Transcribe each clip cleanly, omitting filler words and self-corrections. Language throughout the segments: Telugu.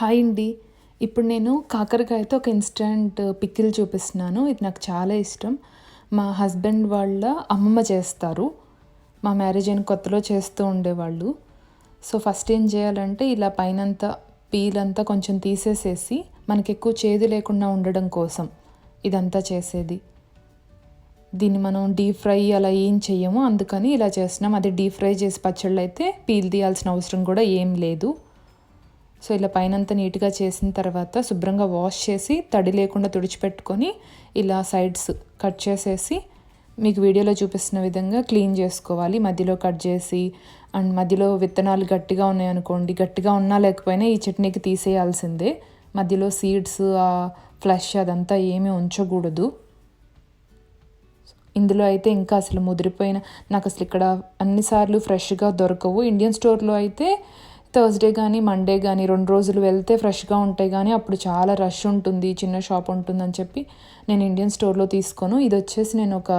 హాయ్ అండి. ఇప్పుడు నేను కాకరకాయతో ఒక ఇన్‌స్టంట్ పికిల్ చూపిస్తున్నాను. ఇది నాకు చాలా ఇష్టం. మా హస్బెండ్ వాళ్ళ అమ్మమ్మ చేస్తారు. మా మ్యారేజ్ అయిన కొత్తలో చేస్తూ ఉండేవాళ్ళు. సో, ఫస్ట్ ఏం చేయాలంటే ఇలా పైనంతా పీల్ అంతా కొంచెం తీసేసేసి మనకెక్కువ చేదు లేకుండా ఉండడం కోసం ఇదంతా చేసేది. దీన్ని మనం డీప్ ఫ్రై అలా ఏం చెయ్యము. అందుకని ఇలా చేస్తున్నాం. అదే డీప్ ఫ్రై చేసి పచ్చళ్ళైతే పీల్ తీయాల్సిన అవసరం కూడా ఏం లేదు. సో, ఇలా పైనంతా నీట్‌గా చేసిన తర్వాత శుభ్రంగా వాష్ చేసి తడి లేకుండా తుడిచిపెట్టుకొని ఇలా సైడ్స్ కట్ చేసేసి మీకు వీడియోలో చూపిస్తున్న విధంగా క్లీన్ చేసుకోవాలి. మధ్యలో కట్ చేసి అండ్ మధ్యలో విత్తనాలు గట్టిగా ఉన్నాయనుకోండి, గట్టిగా ఉన్నా లేకపోయినా ఈ చట్నీకి తీసేయాల్సిందే. మధ్యలో సీడ్స్, ఫ్లెష్ అదంతా ఏమీ ఉంచకూడదు. ఇందులో అయితే ఇంకా అసలు ముదిరిపోయిన నాకు అసలు ఇక్కడ అన్నిసార్లు ఫ్రెష్‌గా దొరకవు. ఇండియన్ స్టోర్‌లో అయితే థర్స్‌డే కానీ మండే కానీ 2 రోజులు వెళ్తే ఫ్రెష్‌గా ఉంటాయి. కానీ అప్పుడు చాలా రష్ ఉంటుంది, చిన్న షాప్ ఉంటుందని చెప్పి నేను ఇండియన్ స్టోర్‌లో తీసుకోను. ఇది వచ్చేసి నేను ఒక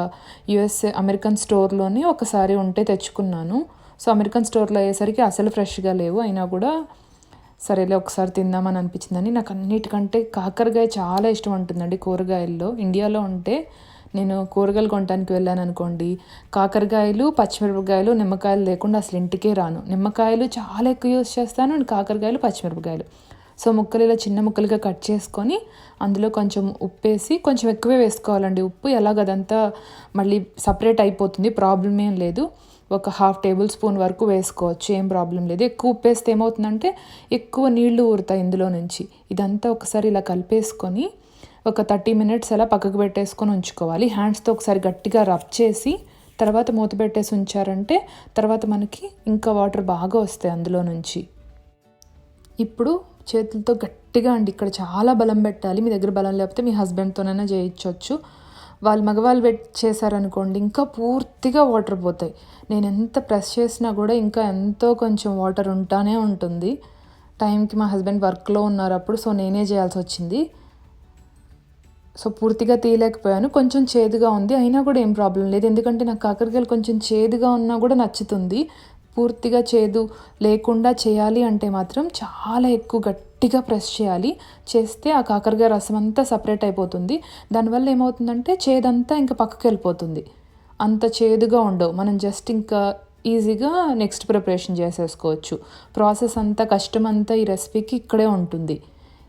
అమెరికన్ స్టోర్‌లోనే ఒకసారి ఉంటే తెచ్చుకున్నాను. సో, అమెరికన్ స్టోర్‌లో అయ్యేసరికి అసలు ఫ్రెష్‌గా లేవు. అయినా కూడా సరేలే ఒకసారి తిందామని అనిపించిందని. నాకు అన్నిటికంటే కాకరకాయ చాలా ఇష్టం ఉంటుందండి కూరగాయల్లో. ఇండియాలో ఉంటే నేను కూరగాయలు కొనడానికి వెళ్ళాననుకోండి, కాకరకాయలు, పచ్చిమిరపకాయలు, నిమ్మకాయలు లేకుండా అసలు ఇంటికే రాను. నిమ్మకాయలు చాలా ఎక్కువ యూజ్ చేస్తాను అండ్ కాకరకాయలు, పచ్చిమిరపకాయలు. సో, ముక్కలు ఇలా చిన్న ముక్కలుగా కట్ చేసుకొని అందులో కొంచెం ఉప్పేసి, కొంచెం ఎక్కువే వేసుకోవాలండి ఉప్పు. ఎలాగదంతా మళ్ళీ సపరేట్ అయిపోతుంది, ప్రాబ్లమ్ ఏం లేదు. ఒక 1/2 టేబుల్ స్పూన్ వరకు వేసుకోవచ్చు, ఏం ప్రాబ్లం లేదు. ఎక్కువ ఉప్పేస్తే ఏమవుతుందంటే ఎక్కువ నీళ్లు ఊరుతాయి ఇందులో నుంచి. ఇదంతా ఒకసారి ఇలా కలిపేసుకొని ఒక 30 మినిట్స్ అలా పక్కకు పెట్టేసుకొని ఉంచుకోవాలి. హ్యాండ్స్తో ఒకసారి గట్టిగా రబ్ చేసి తర్వాత మూత పెట్టేసి ఉంచారంటే తర్వాత మనకి ఇంకా వాటర్ బాగా వస్తాయి అందులో నుంచి. ఇప్పుడు చేతులతో గట్టిగా అండి, ఇక్కడ చాలా బలం పెట్టాలి. మీ దగ్గర బలం లేకపోతే మీ హస్బెండ్తోనైనా చేయించవచ్చు. మగవాళ్ళు చేశారనుకోండి ఇంకా పూర్తిగా వాటర్ పోతాయి. నేను ఎంత ప్రెస్ చేసినా కూడా ఇంకా ఎంతో కొంచెం వాటర్ ఉంటానే ఉంటుంది. టైంకి మా హస్బెండ్ వర్క్లో ఉన్నారు అప్పుడు. సో, నేనే చేయాల్సి వచ్చింది. సో, పూర్తిగా తీయలేకపోయాను. కొంచెం చేదుగా ఉంది. అయినా కూడా ఏం ప్రాబ్లం లేదు. ఎందుకంటే నాకు కాకరకాయలు కొంచెం చేదుగా ఉన్నా కూడా నచ్చుతుంది. పూర్తిగా చేదు లేకుండా చేయాలి అంటే మాత్రం చాలా ఎక్కువ గట్టిగా ప్రెస్ చేయాలి. చేస్తే ఆ కాకరకాయ రసం అంతా సపరేట్ అయిపోతుంది. దానివల్ల ఏమవుతుందంటే చేదంతా ఇంకా పక్కకి వెళ్ళిపోతుంది. అంత చేదుగా ఉండవు. మనం జస్ట్ ఇంకా ఈజీగా నెక్స్ట్ ప్రిపరేషన్ చేసేసుకోవచ్చు. ప్రాసెస్ అంతా, కష్టం అంతా ఈ రెసిపీకి ఇక్కడే ఉంటుంది.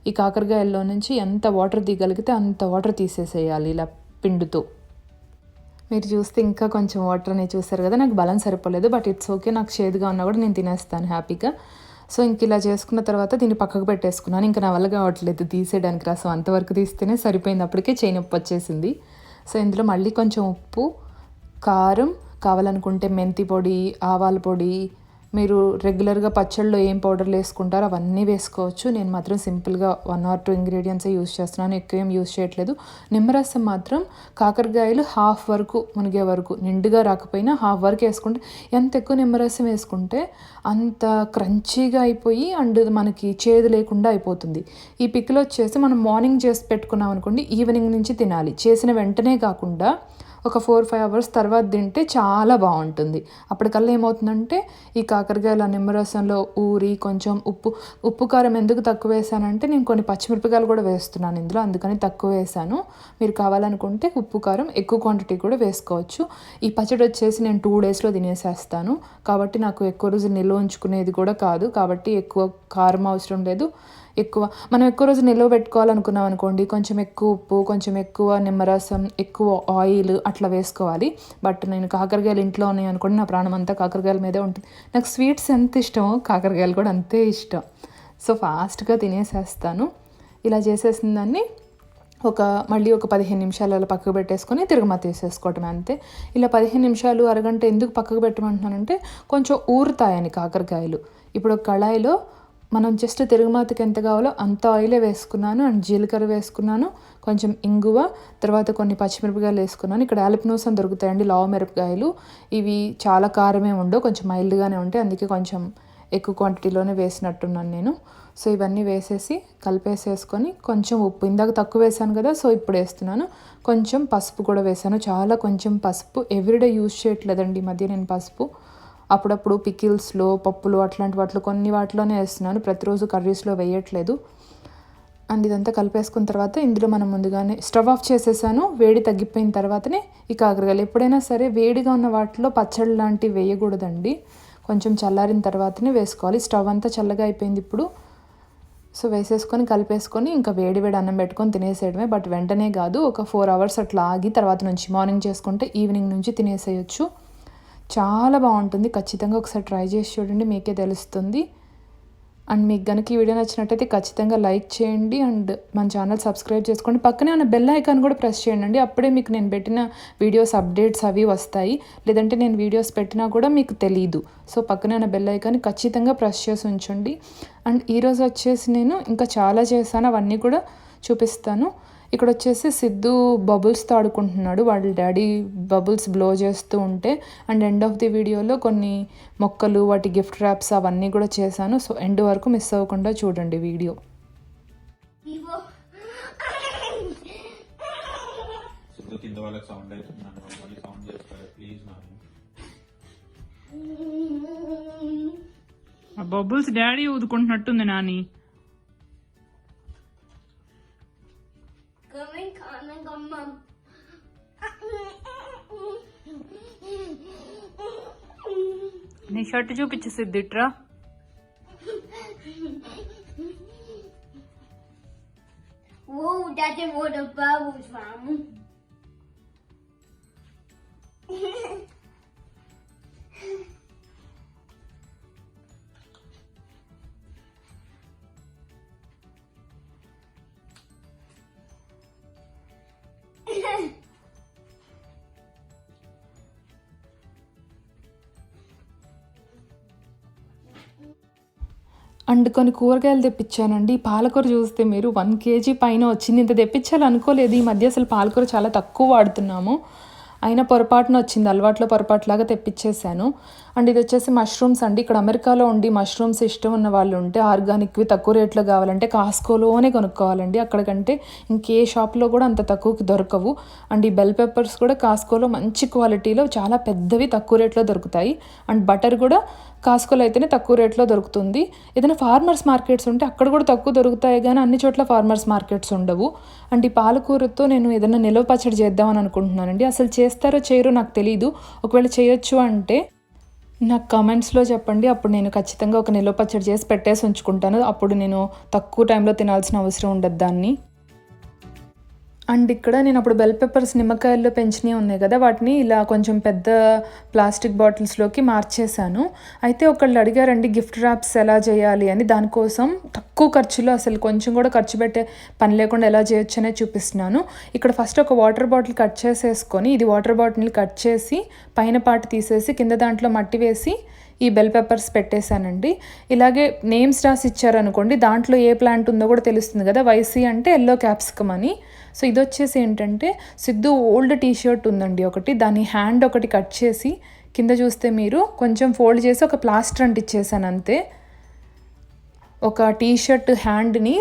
ఈ కాకరకాయల్లో నుంచి ఎంత వాటర్ తీయగలిగితే అంత వాటర్ తీసేసేయాలి ఇలా పిండుతో. మీరు చూస్తే ఇంకా కొంచెం వాటర్ అనేది చూసారు కదా, నాకు బలం సరిపోలేదు. బట్ ఇట్స్ ఓకే, నాకు చేదుగా ఉన్నా కూడా నేను తినేస్తాను హ్యాపీగా. సో, ఇంక ఇలా చేసుకున్న తర్వాత దీన్ని పక్కకు పెట్టేసుకున్నాను. ఇంకా నా వల్ల కావట్లేదు తీసేయడానికి రసం. అంతవరకు తీస్తేనే సరిపోయింది. అప్పటికే చేయి నొప్పి వచ్చేసింది. సో, ఇందులో మళ్ళీ కొంచెం ఉప్పు, కారం, కావాలనుకుంటే మెంతి పొడి, ఆవాల పొడి, మీరు రెగ్యులర్గా పచ్చళ్ళలో ఏం పౌడర్లు వేసుకుంటారో అవన్నీ వేసుకోవచ్చు. నేను మాత్రం సింపుల్గా 1 or 2 ఇంగ్రీడియంట్సే యూస్ చేస్తున్నాను, ఎక్కువ ఏం యూస్ చేయట్లేదు. నిమ్మరసం మాత్రం కాకరకాయలు హాఫ్ వరకు మునిగే వరకు, నిండుగా రాకపోయినా హాఫ్ వరకు వేసుకుంటే, ఎంత ఎక్కువ నిమ్మరసం వేసుకుంటే అంత క్రంచీగా అయిపోయి అండ్ మనకి చేదు లేకుండా అయిపోతుంది. ఈ పికిల్ వచ్చేసి మనం మార్నింగ్ చేసి పెట్టుకున్నాం అనుకోండి, ఈవినింగ్ నుంచి తినాలి. చేసిన వెంటనే కాకుండా ఒక 4-5 అవర్స్ తర్వాత తింటే చాలా బాగుంటుంది. అప్పటికల్లా ఏమవుతుందంటే ఈ కాకరకాయల నిమ్మరసంలో ఊరి కొంచెం ఉప్పు కారం ఎందుకు తక్కువ వేసానంటే నేను కొన్ని పచ్చిమిరపకాయలు కూడా వేస్తున్నాను ఇందులో, అందుకని తక్కువ వేసాను. మీరు కావాలనుకుంటే ఉప్పు కారం ఎక్కువ క్వాంటిటీ కూడా వేసుకోవచ్చు. ఈ పచ్చడి వచ్చేసి నేను 2 డేస్లో తినేసేస్తాను. కాబట్టి నాకు ఎక్కువ రోజులు నిల్వ ఉంచుకునేది కూడా కాదు. కాబట్టి ఎక్కువ కారం అవసరం లేదు. మనం ఎక్కువ రోజు నిల్వ పెట్టుకోవాలనుకున్నాం అనుకోండి, కొంచెం ఎక్కువ ఉప్పు, కొంచెం ఎక్కువ నిమ్మరసం, ఎక్కువ ఆయిల్ అట్లా వేసుకోవాలి. బట్ నేను కాకరకాయలు ఇంట్లో ఉన్నాయి అనుకోండి, నా ప్రాణం అంతా కాకరకాయల మీదే ఉంటుంది. నాకు స్వీట్స్ ఎంత ఇష్టమో కాకరకాయలు కూడా అంతే ఇష్టం. సో, ఫాస్ట్గా తినేసేస్తాను. ఇలా చేసేసిన దాన్ని మళ్ళీ ఒక 15 నిమిషాలు అలా పక్కకు పెట్టేసుకొని తిరగమాత వేసేసుకోవటం అంతే. ఇలా 15 నిమిషాలు, అరగంట ఎందుకు పక్కకు పెట్టమంటున్నానంటే కొంచెం ఊరుతాయని కాకరకాయలు. ఇప్పుడు ఒక కళాయిలో మనం జస్ట్ తిరగమాతకి ఎంత కావాలో అంత ఆయిలే వేసుకున్నాను అండ్ జీలకర్ర వేసుకున్నాను, కొంచెం ఇంగువ, తర్వాత కొన్ని పచ్చిమిరపకాయలు వేసుకున్నాను. ఇక్కడ ఆలిపినోస్ అని దొరుకుతాయండి, లావు మిరపకాయలు. ఇవి చాలా కారమే ఉండవు, కొంచెం మైల్డ్గానే ఉంటాయి. అందుకే కొంచెం ఎక్కువ క్వాంటిటీలోనే వేసినట్టున్నాను నేను. సో, ఇవన్నీ వేసేసి కలిపేసేసుకొని కొంచెం ఉప్పు, ఇందాక తక్కువ వేసాను కదా, సో ఇప్పుడు వేస్తున్నాను. కొంచెం పసుపు కూడా వేసాను, చాలా కొంచెం పసుపు. ఎవ్రీడే యూజ్ చేయట్లేదండి ఈ మధ్య నేను పసుపు. అప్పుడప్పుడు పికిల్స్లో, పప్పులు అట్లాంటి వాటిలో కొన్ని వాటిలోనే వేస్తున్నాను, ప్రతిరోజు కర్రీస్లో వేయట్లేదు. అండ్ ఇదంతా కలిపేసుకున్న తర్వాత ఇందులో మనం ముందుగానే స్టవ్ ఆఫ్ చేసేసాను. వేడి తగ్గిపోయిన తర్వాతనే ఈ కాకరకాయలు. ఎప్పుడైనా సరే వేడిగా ఉన్న వాటిలో పచ్చడి లాంటివి వేయకూడదండి, కొంచెం చల్లారిన తర్వాతనే వేసుకోవాలి. స్టవ్ అంతా చల్లగా అయిపోయింది ఇప్పుడు. సో వేసేసుకొని కలిపేసుకొని ఇంకా వేడి వేడి అన్నం పెట్టుకొని తినేసేయడమే. బట్ వెంటనే కాదు, ఒక 4 hours అట్లా ఆగి తర్వాత నుంచి మార్నింగ్ చేసుకుంటే ఈవినింగ్ నుంచి తినేసేయచ్చు. చాలా బాగుంటుంది. ఖచ్చితంగా ఒకసారి ట్రై చేసి చూడండి, మీకే తెలుస్తుంది. అండ్ మీకు కనుక ఈ వీడియో నచ్చినట్టయితే ఖచ్చితంగా లైక్ చేయండి అండ్ మన ఛానల్ సబ్స్క్రైబ్ చేసుకోండి. పక్కనే ఉన్న బెల్ ఐకాన్ కూడా ప్రెస్ చేయండి. అప్పుడే మీకు నేను పెట్టిన వీడియోస్ అప్డేట్స్ అవి వస్తాయి. లేదంటే నేను వీడియోస్ పెట్టినా కూడా మీకు తెలీదు. సో పక్కనే ఉన్న బెల్ ఐకాన్ ఖచ్చితంగా ప్రెస్ చేసి ఉంచండి. అండ్ ఈరోజు వచ్చేసి నేను ఇంకా చాలా చేశాను, అవన్నీ కూడా చూపిస్తాను. ఇక్కడ వచ్చేసి సిద్ధు బబుల్స్తో ఆడుకుంటున్నాడు, వాళ్ళ డాడీ బబుల్స్ బ్లో చేస్తూ ఉంటే. అండ్ ఎండ్ ఆఫ్ ది వీడియోలో కొన్ని మొక్కలు, వాటి గిఫ్ట్ ర్యాప్స్ అవన్నీ కూడా చేశాను. సో ఎండ్ వరకు మిస్ అవ్వకుండా చూడండి వీడియో. బబుల్స్ డాడీ ఊదుకుంటున్నట్టుంది నాని. నీ షర్ట్ చూపించు సిద్ధిట్రా. Whoa, that's a lot of bubbles, Mom. And కొన్ని కూరగాయలు తెప్పించానండి. పాలకూర చూస్తే మీరు 1 kg పైన వచ్చింది. ఇంత తెప్పించాలనుకోలేదు. ఈ మధ్య అసలు పాలకూర చాలా తక్కువ వాడుతున్నాము, అయినా పొరపాటున వచ్చింది, అలవాట్లో పొరపాటులాగా తెప్పించేశాను. అండ్ ఇది వచ్చేసి మష్రూమ్స్ అండి. ఇక్కడ అమెరికాలో ఉండి మష్రూమ్స్ ఇష్టం ఉన్న వాళ్ళు ఉంటే ఆర్గానిక్వి తక్కువ రేట్లో కావాలంటే కాస్కోలోనే కొనుక్కోవాలండి. అక్కడికంటే ఇంకే షాప్లో కూడా అంత తక్కువకి దొరకవు. అండ్ ఈ బెల్ పెప్పర్స్ కూడా కాస్కోలో మంచి క్వాలిటీలో చాలా పెద్దవి తక్కువ రేట్లో దొరుకుతాయి. అండ్ బటర్ కూడా కాస్కోలో అయితేనే తక్కువ రేట్లో దొరుకుతుంది. ఏదైనా ఫార్మర్స్ మార్కెట్స్ ఉంటే అక్కడ కూడా తక్కువ దొరుకుతాయి, కానీ అన్ని చోట్ల ఫార్మర్స్ మార్కెట్స్ ఉండవు. అండ్ ఈ పాలకూరతో నేను ఏదైనా నిలవ పచ్చడి చేద్దామని అనుకుంటున్నానండి. అసలు చేస్తారో చేయరో నాకు తెలీదు. ఒకవేళ చేయొచ్చు అంటే నాకు కామెంట్స్లో చెప్పండి, అప్పుడు నేను ఖచ్చితంగా ఒక నిలవ పచ్చడి చేసి పెట్టేసి ఉంచుకుంటాను. అప్పుడు నేను తక్కువ టైంలో తినాల్సిన అవసరం ఉండదు దాన్ని. అండ్ ఇక్కడ నేను అప్పుడు బెల్ పెప్పర్స్ నిమ్మకాయల్లో పెంచినవి ఉన్నాయి కదా, వాటిని ఇలా కొంచెం పెద్ద ప్లాస్టిక్ బాటిల్స్లోకి మార్చేశాను. అయితే ఒకళ్ళు అడిగారండి గిఫ్ట్ ర్యాప్స్ ఎలా చేయాలి అని. దానికోసం తక్కువ ఖర్చులో, అసలు కొంచెం కూడా ఖర్చు పెట్టే పని లేకుండా ఎలా చేయొచ్చు అనేది చూపిస్తున్నాను. ఇక్కడ ఫస్ట్ ఒక వాటర్ బాటిల్ కట్ చేసేసుకొని, ఇది వాటర్ బాటిల్ కట్ చేసి పైన పార్ట్ తీసేసి కింద దాంట్లో మట్టి వేసి ఈ బెల్ పెప్పర్స్ పెట్టేశానండి. ఇలాగే నేమ్స్ రాసి ఇచ్చారనుకోండి, దాంట్లో ఏ ప్లాంట్ ఉందో కూడా తెలుస్తుంది కదా. వైసీ అంటే ఎల్లో క్యాప్సికమ్ అని. సో ఇది వచ్చేసి ఏంటంటే సిద్ధు ఓల్డ్ టీషర్ట్ ఉందండి ఒకటి, దాని హ్యాండ్ ఒకటి కట్ చేసి కింద చూస్తే మీరు కొంచెం ఫోల్డ్ చేసి ఒక ప్లాస్టర్ అంటిచ్చేసాను అంతే. ఒక టీషర్ట్ హ్యాండ్ని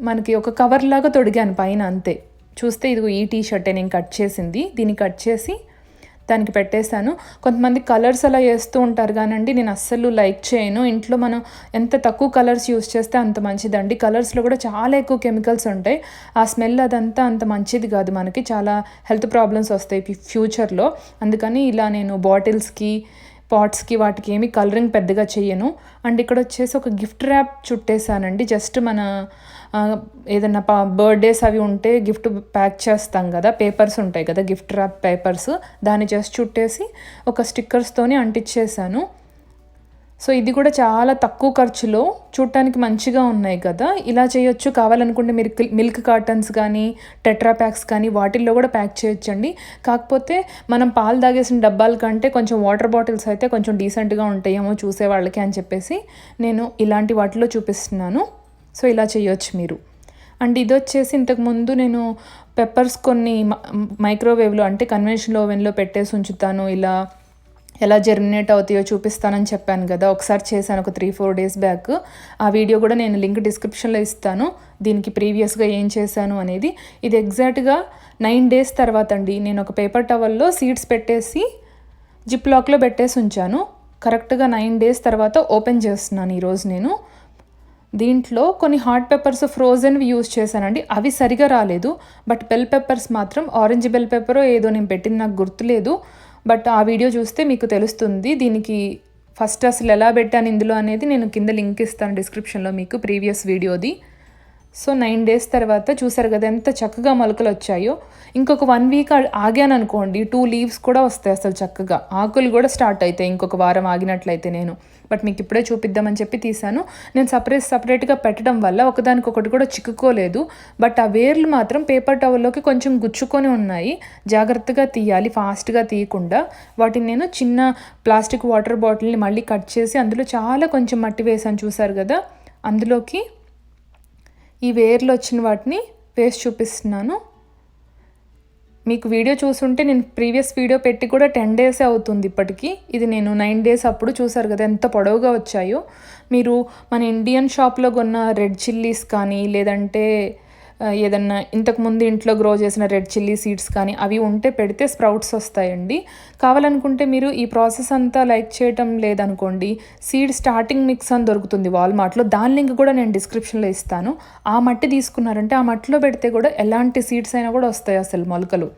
మనకి ఒక కవర్ లాగా తొడిగాను పైన అంతే. చూస్తే ఇది ఈ టీషర్టే నేను కట్ చేసింది. దీన్ని కట్ చేసి దానికి పెట్టేశాను. కొంతమంది కలర్స్ అలా వేస్తూ ఉంటారు కానండి, నేను అస్సలు లైక్ చేయను. ఇంట్లో మనం ఎంత తక్కువ కలర్స్ యూస్ చేస్తే అంత మంచిదండి. కలర్స్లో కూడా చాలా ఎక్కువ కెమికల్స్ ఉంటాయి. ఆ స్మెల్ అదంతా అంత మంచిది కాదు, మనకి చాలా హెల్త్ ప్రాబ్లమ్స్ వస్తాయి ఫ్యూచర్లో. అందుకని ఇలా నేను బాటిల్స్కి, పాట్స్కి వాటికి ఏమి కలరింగ్ పెద్దగా చెయ్యను. అండ్ ఇక్కడ వచ్చేసి ఒక గిఫ్ట్ ర్యాప్ చుట్టేసానండి. జస్ట్ మన ఏదన్నా బర్త్డేస్ అవి ఉంటే గిఫ్ట్ ప్యాక్ చేస్తాం కదా, పేపర్స్ ఉంటాయి కదా గిఫ్ట్ ర్యాప్ పేపర్స్, దాన్ని జస్ట్ చుట్టేసి ఒక స్టిక్కర్స్తోని అంటించేసాను. సో ఇది కూడా చాలా తక్కువ ఖర్చులో చూడటానికి మంచిగా ఉన్నాయి కదా, ఇలా చేయొచ్చు. కావాలనుకుంటే మీరు మిల్క్ కార్టన్స్ కానీ టెట్రా ప్యాక్స్ కానీ వాటిల్లో కూడా ప్యాక్ చేయొచ్చండి. కాకపోతే మనం పాలు తాగేసిన డబ్బాల కంటే కొంచెం వాటర్ బాటిల్స్ అయితే కొంచెం డీసెంట్గా ఉంటాయేమో చూసే వాళ్ళకి అని చెప్పేసి నేను ఇలాంటి వాటిలో చూపిస్తున్నాను. సో ఇలా చేయొచ్చు మీరు. అండ్ ఇది వచ్చేసి ఇంతకుముందు నేను పెప్పర్స్ కొన్ని మైక్రోవేవ్లో అంటే కన్వెన్షనల్ ఓవెన్లో పెట్టేసి ఉంచుతాను, ఇలా ఎలా జర్మినేట్ అవుతాయో చూపిస్తానని చెప్పాను కదా. ఒకసారి చేశాను ఒక 3-4 days బ్యాక్. ఆ వీడియో కూడా నేను లింక్ డిస్క్రిప్షన్లో ఇస్తాను, దీనికి ప్రీవియస్గా ఏం చేశాను అనేది. ఇది ఎగ్జాక్ట్గా 9 days తర్వాత అండి. నేను ఒక పేపర్ టవల్లో సీడ్స్ పెట్టేసి జిప్ లాక్లో పెట్టేసి ఉంచాను. కరెక్ట్గా 9 days తర్వాత ఓపెన్ చేస్తున్నాను ఈరోజు నేను. దీంట్లో కొన్ని హాట్ పెప్పర్స్ ఫ్రోజన్వి యూజ్ చేశానండి, అవి సరిగా రాలేదు. బట్ బెల్ పెప్పర్స్ మాత్రం ఆరెంజ్ బెల్ పెప్పరో ఏదో నేను పెట్టింది నాకు గుర్తులేదు. బట్ ఆ వీడియో చూస్తే మీకు తెలుస్తుంది. దీనికి ఫస్ట్ అసలు ఎలా పెట్టాను ఇందులో అనేది నేను కింద లింక్ ఇస్తాను డిస్క్రిప్షన్లో మీకు, ప్రీవియస్ వీడియోది. సో 9 days తర్వాత చూసారు కదా ఎంత చక్కగా మొలకలు వచ్చాయో. ఇంకొక 1 week ఆగాను అనుకోండి, 2 leaves కూడా వస్తాయి అసలు చక్కగా, ఆకులు కూడా స్టార్ట్ అవుతాయి ఇంకొక వారం ఆగినట్లయితే నేను. బట్ మీకు ఇప్పుడే చూపిద్దామని చెప్పి తీసాను. నేను సపరేట్గా పెట్టడం వల్ల ఒకదానికొకటి కూడా చిక్కుకోలేదు. బట్ ఆ వేర్లు మాత్రం పేపర్ టవల్లోకి కొంచెం గుచ్చుకొని ఉన్నాయి. జాగ్రత్తగా తీయాలి, ఫాస్ట్గా తీయకుండా. వాటిని నేను చిన్న ప్లాస్టిక్ వాటర్ బాటిల్ని మళ్ళీ కట్ చేసి అందులో చాలా కొంచెం మట్టి వేసాను చూసారు కదా, అందులోకి ఈ వేర్లు వచ్చిన వాటిని వేసి చూపిస్తున్నాను. మీకు వీడియో చూసుంటే నేను ప్రీవియస్ వీడియో పెట్టి కూడా 10 days అవుతుంది ఇప్పటికీ. ఇది నేను 9 days అప్పుడు చూసారు కదా ఎంత పొడవుగా వచ్చాయో. మీరు మన ఇండియన్ షాప్లో కొన్న రెడ్ చిల్లీస్ కానీ లేదంటే ఏదన్నా ఇంతకుముందు ఇంట్లో గ్రో చేసిన రెడ్ చిల్లీ సీడ్స్ కానీ అవి ఉంటే పెడితే స్ప్రౌట్స్ వస్తాయండి. కావాలనుకుంటే మీరు ఈ ప్రాసెస్ అంతా లైక్ చేయటం లేదనుకోండి, సీడ్ స్టార్టింగ్ మిక్స్ అని దొరుకుతుంది వాల్మార్ట్లో, దాని లింక్ కూడా నేను డిస్క్రిప్షన్లో ఇస్తాను. ఆ మట్టి తీసుకున్నారంటే ఆ మట్టిలో పెడితే కూడా ఎలాంటి సీడ్స్ అయినా కూడా వస్తాయి అసలు మొలకలు.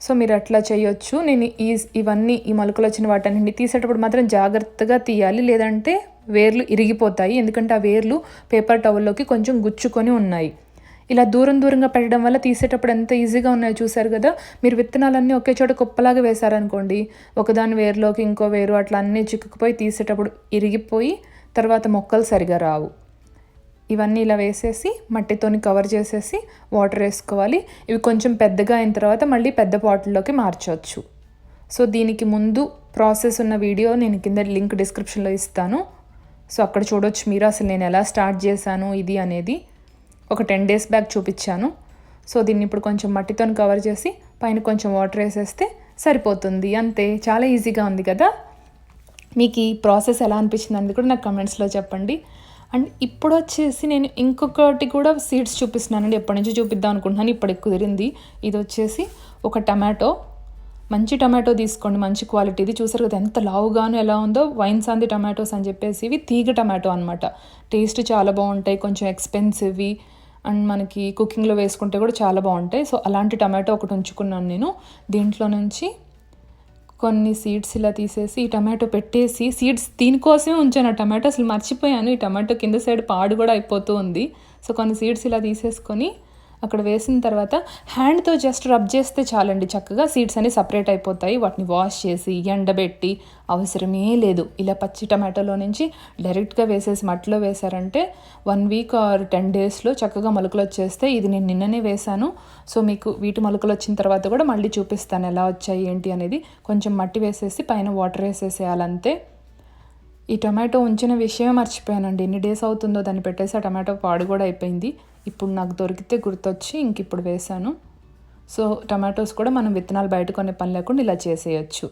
సో మీరు అట్లా చేయొచ్చు. నేను ఇవన్నీ ఈ మొలకలు వచ్చిన వాటన్నింటినీ తీసేటప్పుడు మాత్రం జాగ్రత్తగా తీయాలి, లేదంటే వేర్లు ఇరిగిపోతాయి. ఎందుకంటే ఆ వేర్లు పేపర్ టవల్లోకి కొంచెం గుచ్చుకొని ఉన్నాయి. ఇలా దూరంగా పెట్టడం వల్ల తీసేటప్పుడు ఎంత ఈజీగా ఉన్నాయో చూసారు కదా. మీరు విత్తనాలన్నీ ఒకే చోట కుప్పలాగా వేశారనుకోండి, ఒకదాని వేరులోకి ఇంకో వేరు అట్లా అన్నీ చిక్కుకుపోయి తీసేటప్పుడు ఇరిగిపోయి తర్వాత మొక్కలు సరిగా రావు. ఇవన్నీ ఇలా వేసేసి మట్టితోని కవర్ చేసేసి వాటర్ వేసుకోవాలి. ఇవి కొంచెం పెద్దగా అయిన తర్వాత మళ్ళీ పెద్ద పాట్లోకి మార్చవచ్చు. సో దీనికి ముందు ప్రాసెస్ ఉన్న వీడియో నేను కింద లింక్ డిస్క్రిప్షన్లో ఇస్తాను. సో అక్కడ చూడొచ్చు మీరు అసలు నేను ఎలా స్టార్ట్ చేశాను ఇది అనేది. ఒక 10 days బ్యాక్ చూపించాను. సో దీన్ని ఇప్పుడు కొంచెం మట్టితో కవర్ చేసి పైన కొంచెం వాటర్ వేసేస్తే సరిపోతుంది, అంతే. చాలా ఈజీగా ఉంది కదా. మీకు ఈ ప్రాసెస్ ఎలా అనిపించింది అనేది కూడా నాకు కమెంట్స్లో చెప్పండి. అండ్ ఇప్పుడు వచ్చేసి నేను ఇంకొకటి కూడా సీడ్స్ చూపిస్తున్నానండి, ఎప్పటి నుంచి చూపిద్దాం అనుకుంటున్నాను, ఇప్పటికి కుదిరింది. ఇది వచ్చేసి ఒక టమాటో, మంచి టమాటో తీసుకోండి, మంచి క్వాలిటీది. చూసారు కదా ఎంత లావుగాను ఎలా ఉందో, వైన్ సాంది టమాటోస్ అని చెప్పేసి ఇవి తీగ టమాటో అనమాట. టేస్ట్ చాలా బాగుంటాయి, కొంచెం ఎక్స్పెన్సివ్వి అండ్ మనకి కుకింగ్లో వేసుకుంటే కూడా చాలా బాగుంటాయి. సో అలాంటి టమాటో ఒకటి ఉంచుకున్నాను నేను. దీంట్లో నుంచి కొన్ని సీడ్స్ ఇలా తీసేసి ఈ టమాటో పెట్టేసి, సీడ్స్ దీనికోసమే ఉంచాను ఆ టమాటో, అసలు మర్చిపోయాను. ఈ టమాటో కింద సైడ్ పాడు కూడా అయిపోతూ ఉంది. సో కొన్ని సీడ్స్ ఇలా తీసేసుకొని అక్కడ వేసిన తర్వాత హ్యాండ్తో జస్ట్ రబ్ చేస్తే చాలండి, చక్కగా సీడ్స్ అన్ని సపరేట్ అయిపోతాయి. వాటిని వాష్ చేసి ఎండబెట్టి అవసరమే లేదు. ఇలా పచ్చి టమాటోలో నుంచి డైరెక్ట్గా వేసేసి మట్టిలో వేశారంటే 1 week or 10 daysలో చక్కగా మొలకలు వచ్చేస్తే. ఇది నేను నిన్ననే వేశాను. సో మీకు వీటి మొలకలు వచ్చిన తర్వాత కూడా మళ్ళీ చూపిస్తాను ఎలా వచ్చాయి ఏంటి అనేది. కొంచెం మట్టి వేసేసి పైన వాటర్ వేసేసేయాలంతే. ఈ టమాటో ఉంచిన విషయమే మర్చిపోయానండి, ఎన్ని డేస్ అవుతుందో దాన్ని పెట్టేసి ఆ టమాటో పాడు కూడా అయిపోయింది. ఇప్పుడు నాకు దొరికితే గుర్తొచ్చి ఇంక ఇప్పుడు వేశాను. సో టమాటోస్ కూడా మనం విత్తనాలు బయట కొనే పని లేకుండా ఇలా చేసేయచ్చు.